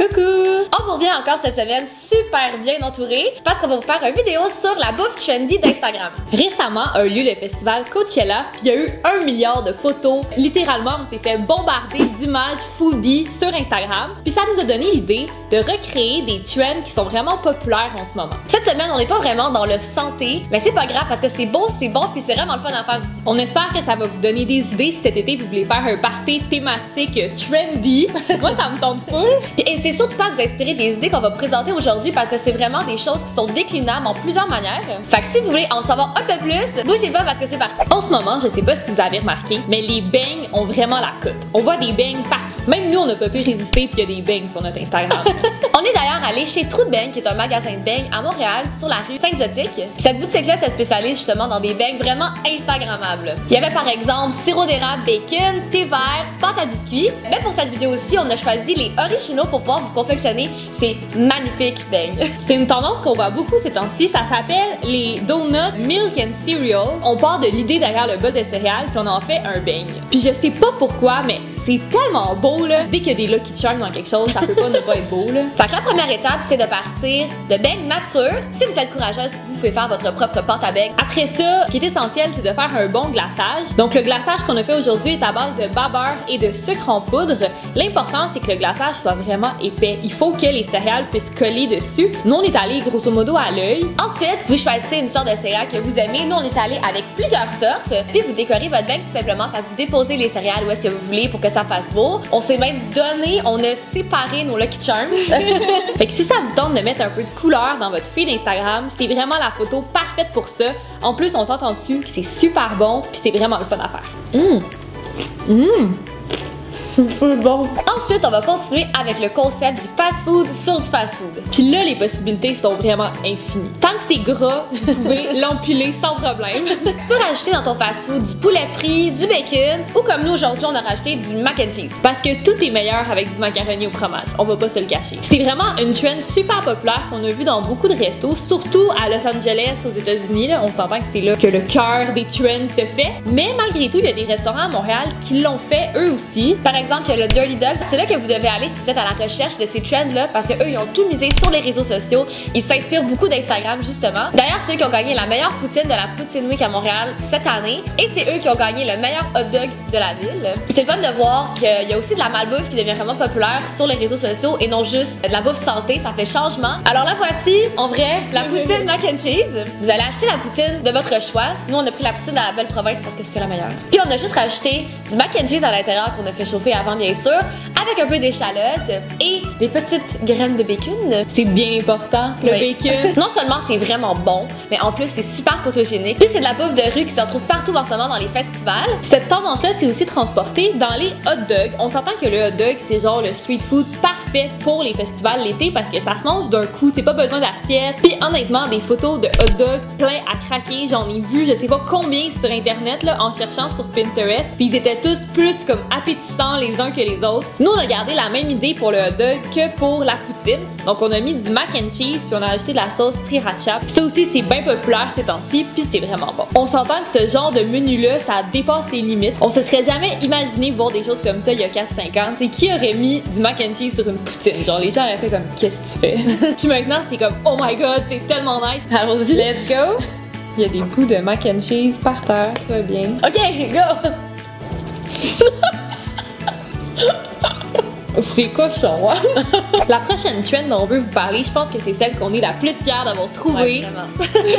Coucou! On vous revient encore cette semaine super bien entourée parce qu'on va vous faire une vidéo sur la bouffe trendy d'Instagram. Récemment a eu lieu le festival Coachella, puis il y a eu 1 milliard de photos. Littéralement, on s'est fait bombarder d'images foodie sur Instagram. Puis ça nous a donné l'idée de recréer des trends qui sont vraiment populaires en ce moment. Cette semaine, on n'est pas vraiment dans le santé, mais c'est pas grave parce que c'est bon, puis c'est vraiment le fun à faire aussi. On espère que ça va vous donner des idées si cet été vous voulez faire un party thématique trendy. Moi, ça me tente full. Et c'est surtout pas vous inspirer des idées qu'on va présenter aujourd'hui parce que c'est vraiment des choses qui sont déclinables en plusieurs manières. Fait que si vous voulez en savoir un peu plus, bougez pas parce que c'est parti. En ce moment, je sais pas si vous avez remarqué, mais les beignes ont vraiment la cote. On voit des beignes partout. Même nous, on n'a pas pu résister puis il y a des beignes sur notre Instagram. On est d'ailleurs allé chez Trou de Beignes, qui est un magasin de beignes à Montréal, sur la rue Saint-Zotique. Cette boutique-là se spécialise justement dans des beignes vraiment instagrammables. Il y avait par exemple sirop d'érable, bacon, thé vert, pâte à biscuits. Mais pour cette vidéo aussi, on a choisi les originaux pour pouvoir vous confectionner ces magnifiques beignes. C'est une tendance qu'on voit beaucoup ces temps-ci. Ça s'appelle les Donuts Milk and Cereal. On part de l'idée derrière le bol de céréales puis on en fait un beigne. Puis je sais pas pourquoi, mais c'est tellement beau là. Dès qu'il y a des Lucky Charms dans quelque chose, ça peut pas ne pas être beau là. Fait que la première étape, c'est de partir de beignes nature. Si vous êtes courageuse, vous pouvez faire votre propre pâte à beignes. Après ça, ce qui est essentiel, c'est de faire un bon glaçage. Donc le glaçage qu'on a fait aujourd'hui est à base de beurre et de sucre en poudre. L'important, c'est que le glaçage soit vraiment épais. Il faut que les céréales puissent coller dessus. Nous, on est allé grosso modo à l'œil. Ensuite, vous choisissez une sorte de céréales que vous aimez. Nous, on est allé avec plusieurs sortes. Puis vous décorez votre beigne tout simplement. Fait que vous déposez les céréales où est-ce que vous voulez pour que ça fasse beau. On s'est même donné, on a séparé nos Lucky Charms. Fait que si ça vous tente de mettre un peu de couleur dans votre feed Instagram, c'est vraiment la photo parfaite pour ça. En plus, on s'entend dessus que c'est super bon puis c'est vraiment le fun à faire. C'est bon. Ensuite, on va continuer avec le concept du fast-food sur du fast-food. Puis là, les possibilités sont vraiment infinies. Tant que c'est gras, vous pouvez l'empiler sans problème. Tu peux rajouter dans ton fast-food du poulet frit, du bacon, ou comme nous aujourd'hui, on a rajouté du mac and cheese. Parce que tout est meilleur avec du macaroni au fromage. On va pas se le cacher. C'est vraiment une trend super populaire qu'on a vu dans beaucoup de restos, surtout à Los Angeles, aux États-Unis. Là, on s'entend que c'est là que le cœur des trends se fait. Mais malgré tout, il y a des restaurants à Montréal qui l'ont fait eux aussi. Par exemple, le Dirty Dogs, c'est là que vous devez aller si vous êtes à la recherche de ces trends-là parce qu'eux, ils ont tout misé sur les réseaux sociaux. Ils s'inspirent beaucoup d'Instagram, justement. D'ailleurs, c'est eux qui ont gagné la meilleure poutine de la Poutine Week à Montréal cette année et c'est eux qui ont gagné le meilleur hot dog de la ville. C'est fun de voir qu'il y a aussi de la malbouffe qui devient vraiment populaire sur les réseaux sociaux et non juste de la bouffe santé, ça fait changement. Alors la voici, en vrai, la poutine mac and cheese. Vous allez acheter la poutine de votre choix. Nous, on a pris la poutine de la belle province parce que c'est la meilleure. Puis on a juste rajouté du mac and cheese à l'intérieur qu'on a fait chauffer avant, bien sûr, avec un peu d'échalote et des petites graines de bacon. C'est bien important, le bacon. Non seulement c'est vraiment bon, mais en plus c'est super photogénique. Puis c'est de la bouffe de rue qui se retrouve partout en ce moment dans les festivals. Cette tendance-là, c'est aussi transportée dans les hot dogs. On s'entend que le hot dog, c'est genre le street food parfait pour les festivals l'été parce que ça se mange d'un coup, t'as pas besoin d'assiette. Puis honnêtement, des photos de hot dogs plein à craquer, j'en ai vu je sais pas combien sur internet là, en cherchant sur Pinterest. Puis ils étaient tous plus comme appétissants les uns que les autres. Nous, on a gardé la même idée pour le hot dog que pour la poutine. Donc, on a mis du mac and cheese puis on a ajouté de la sauce sriracha. Ça aussi, c'est bien populaire ces temps-ci puis c'est vraiment bon. On s'entend que ce genre de menu-là, ça dépasse les limites. On se serait jamais imaginé voir des choses comme ça il y a 4-5 ans. C'est qui aurait mis du mac and cheese sur une poutine? Genre, les gens auraient fait comme, qu'est-ce que tu fais? Puis maintenant, c'était comme, oh my god, c'est tellement nice. Allons-y. Let's go. Il y a des bouts de mac and cheese par terre, ça va bien. Ok, go! C'est cochon, hein? La prochaine trend dont on veut vous parler, je pense que c'est celle qu'on est la plus fière d'avoir trouvée.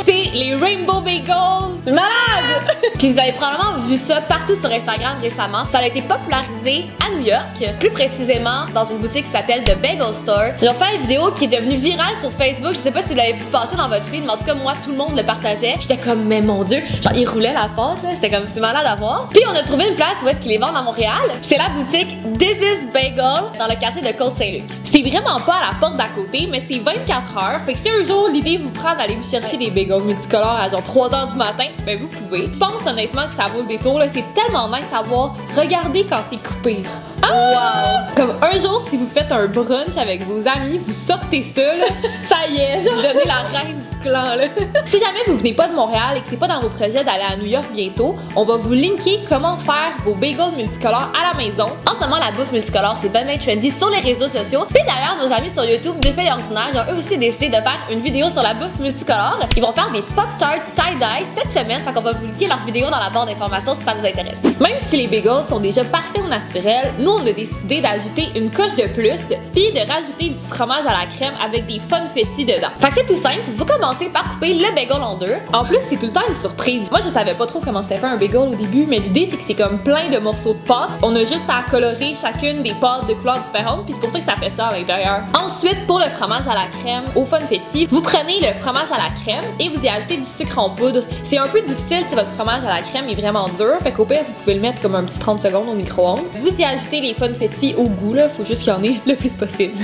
C'est les Rainbow Bagels! Malade! Puis vous avez probablement vu ça partout sur Instagram récemment. Ça a été popularisé à New York, plus précisément dans une boutique qui s'appelle The Bagel Store. Ils ont fait une vidéo qui est devenue virale sur Facebook. Je sais pas si vous l'avez pu passer dans votre feed, mais en tout cas, moi, tout le monde le partageait. J'étais comme, mais mon Dieu, genre, ils roulaient la pâte, là. C'était comme, c'est malade à voir. Puis on a trouvé une place où est-ce qu'ils les vendent à Montréal. C'est la boutique This is Bagel dans le quartier de Côte-Saint-Luc. C'est vraiment pas à la porte d'à côté, mais c'est 24 heures. Fait que si un jour l'idée vous prend d'aller vous chercher des bagels multicolores à genre 3 h du matin, ben vous pouvez. Je pense honnêtement que ça vaut le détour, là. C'est tellement nice à voir. Regardez quand c'est coupé. Wow! Comme un jour, si vous faites un brunch avec vos amis, vous sortez ça, là, ça y est, genre. Devenez la reine du clan, là. Si jamais vous venez pas de Montréal et que c'est pas dans vos projets d'aller à New York bientôt, on va vous linker comment faire vos bagels multicolores à la maison. En ce moment, la bouffe multicolore, c'est bien trendy sur les réseaux sociaux. Puis d'ailleurs, nos amis sur YouTube, Deux Filles Ordinaires, ils ont eux aussi décidé de faire une vidéo sur la bouffe multicolore. Ils vont faire des Pop-Tarts tie-dye cette semaine, fait qu'on va vous linker leur vidéo dans la barre d'informations si ça vous intéresse. Même si les bagels sont déjà parfaits au naturel, nous on a décidé d'ajouter une coche de plus, puis de rajouter du fromage à la crème avec des funfetti dedans. Fait que c'est tout simple, vous commencez par couper le bagel en deux. En plus, c'est tout le temps une surprise. Moi, je savais pas trop comment c'était fait un bagel au début, mais l'idée c'est que c'est comme plein de morceaux de pâte. On a juste à colorer chacune des pâtes de couleurs différentes, puis c'est pour ça que ça fait ça à l'intérieur. Ensuite, pour le fromage à la crème au funfetti, vous prenez le fromage à la crème et vous y ajoutez du sucre en poudre. C'est un peu difficile si votre fromage à la crème est vraiment dur, fait qu'au pire, vous pouvez le mettre comme un petit 30 secondes au micro-ondes. Vous y ajoutez les funfetti au goût, là, faut juste qu'il y en ait le plus possible.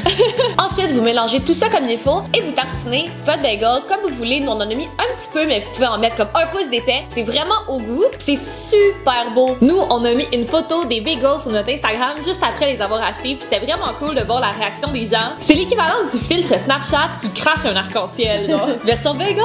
Ensuite, vous mélangez tout ça comme il faut et vous tartinez votre bagel comme vous voulez. Nous, on en a mis un petit peu, mais vous pouvez en mettre comme un pouce d'épais. C'est vraiment au goût, c'est super beau. Nous, on a mis une photo des bagels sur notre Instagram juste après les avoir achetés, puis c'était vraiment cool de voir la réaction des gens. C'est l'équivalent du filtre Snapchat qui crache un arc-en-ciel, genre. Version bagel!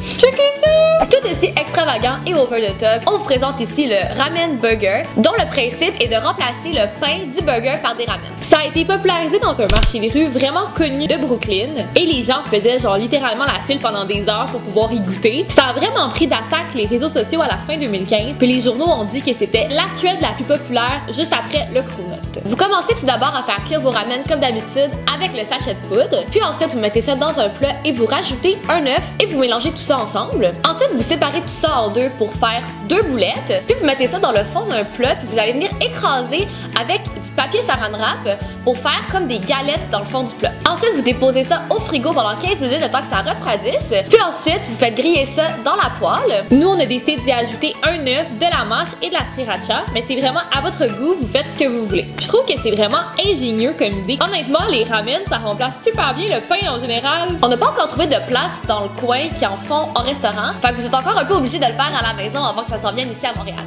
Checkez ça! Tout aussi extravagant et over the top, on vous présente ici le ramen burger, dont le principe est de remplacer le pain du burger par des ramen. Ça a été popularisé dans un marché de rue vraiment connu de Brooklyn, et les gens faisaient genre littéralement la file pendant des heures pour pouvoir y goûter. Ça a vraiment pris d'attaque les réseaux sociaux à la fin 2015, puis les journaux ont dit que c'était la trend la plus populaire juste après le cronut. Vous commencez tout d'abord à faire cuire vos ramen comme d'habitude avec le sachet de poudre, puis ensuite vous mettez ça dans un plat et vous rajoutez un œuf et vous mélangez tout ça ensemble. Ensuite, vous séparez tout ça en deux pour faire deux boulettes, puis vous mettez ça dans le fond d'un plat, puis vous allez venir écraser avec du papier saran wrap pour faire comme des galettes dans le fond du plat. Ensuite, vous déposez ça au frigo pendant 15 minutes le temps que ça refroidisse, puis ensuite, vous faites griller ça dans la poêle. Nous, on a décidé d'y ajouter un œuf, de la mâche et de la sriracha, mais c'est vraiment à votre goût, vous faites ce que vous voulez. Je trouve que c'est vraiment ingénieux comme idée. Honnêtement, les ramen, ça remplace super bien le pain en général. On n'a pas encore trouvé de place dans le coin qui en font en restaurant, fait que vous êtes encore un peu obligé de le faire à la maison avant que ça s'en vienne ici à Montréal.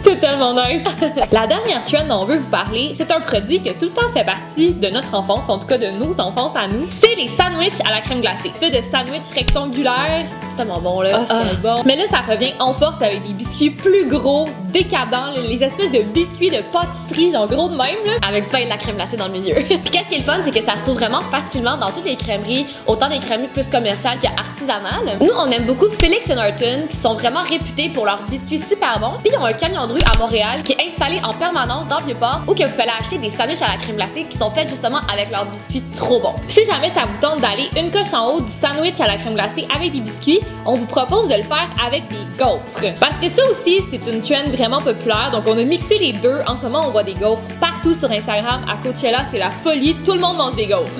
C'est tellement nice! La dernière trend dont on veut vous parler, c'est un produit qui a tout le temps fait partie de notre enfance, en tout cas de nos enfances à nous. C'est les sandwichs à la crème glacée. C'est de sandwich rectangulaire. C'est tellement bon, là. C'est bon. Mais là, ça revient en force avec des biscuits plus gros, décadents, les espèces de biscuits de pâtisserie, genre gros de même, là. Avec plein de la crème glacée dans le milieu. Puis qu'est-ce qui est le fun, c'est que ça se trouve vraiment facilement dans toutes les crèmeries, autant des crèmeries plus commerciales qu'artisanales. Nous, on aime beaucoup Felix & Norton, qui sont vraiment réputés pour leurs biscuits super bons. Puis ils ont un camion de rue à Montréal qui est installé en permanence dans le Vieux-Port où que vous pouvez aller acheter des sandwichs à la crème glacée qui sont faits justement avec leurs biscuits trop bons. Si jamais ça vous tente d'aller une coche en haut du sandwich à la crème glacée avec des biscuits, on vous propose de le faire avec des gaufres. Parce que ça aussi, c'est une trend vraiment populaire, donc on a mixé les deux. En ce moment, on voit des gaufres partout sur Instagram. À Coachella, c'est la folie, tout le monde mange des gaufres.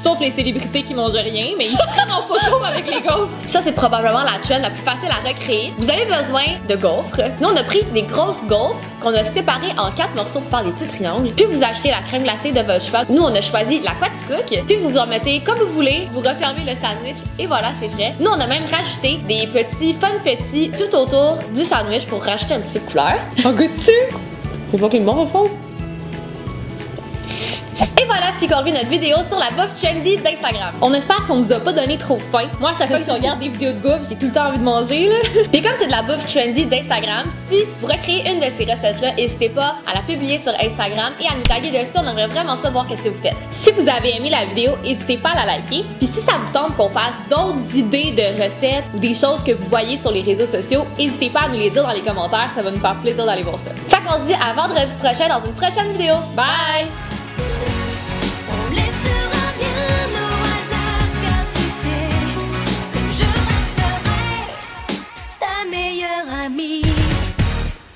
Sauf les célébrités qui mangent rien, mais ils se prennent en photo avec les gaufres. Ça, c'est probablement la trend la plus facile à recréer. Vous avez besoin de gaufres. Nous, on a pris des grosses gaufres qu'on a séparées en 4 morceaux pour faire des petits triangles. Puis vous achetez la crème glacée de votre choix. Nous, on a choisi la Quaticook. Puis vous en mettez comme vous voulez. Vous refermez le sandwich et voilà, c'est prêt. Nous, on a même rajouté des petits funfetti tout autour du sandwich pour rajouter un petit peu de couleur. En goûte-tu? C'est pas qu'il est bon, au fond? Et voilà ce qui conclut notre vidéo sur la bouffe trendy d'Instagram. On espère qu'on nous a pas donné trop faim. Moi, à chaque fois que je regarde des vidéos de bouffe, j'ai tout le temps envie de manger, là. Puis comme c'est de la bouffe trendy d'Instagram, si vous recréez une de ces recettes-là, n'hésitez pas à la publier sur Instagram et à nous taguer dessus. On aimerait vraiment savoir qu'est-ce que vous faites. Si vous avez aimé la vidéo, n'hésitez pas à la liker. Puis si ça vous tente qu'on fasse d'autres idées de recettes ou des choses que vous voyez sur les réseaux sociaux, n'hésitez pas à nous les dire dans les commentaires. Ça va nous faire plaisir d'aller voir ça. Fait qu'on se dit à vendredi prochain dans une prochaine vidéo. Bye!